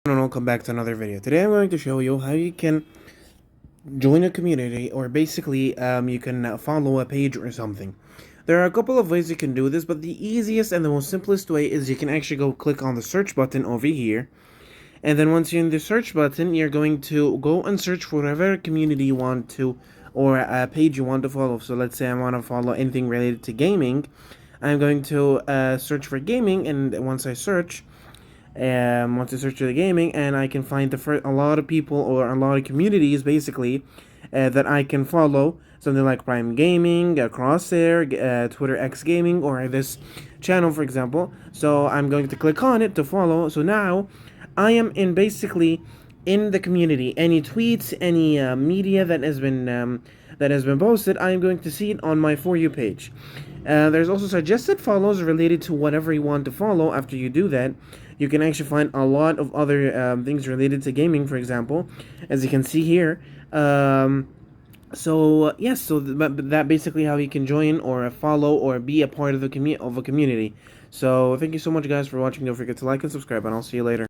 And welcome back to another video. Today I'm going to show you how you can join a community, or basically you can follow a page or something. There are a couple of ways you can do this, but the easiest and the most simplest way is you can actually go click on the search button over here, and then once you're in the search button, you're going to go and search for whatever community you want to, or a page you want to follow. So let's say I want to follow anything related to gaming. I'm going to search for gaming, and once I search for the gaming, and I can find a lot of people or a lot of communities basically that I can follow. Something like Prime Gaming, Crosshair, Twitter X Gaming, or this channel, for example. So I'm going to click on it to follow. So now I am in the community. Any tweets, any media that has been posted, I am going to see it on my For You page. There's also suggested follows related to whatever you want to follow. After you do that, you can actually find a lot of other things related to gaming, for example, as you can see here. Yes, so that basically how you can join or follow or be a part of a community. So thank you so much, guys, for watching. Don't forget to like and subscribe, and I'll see you later.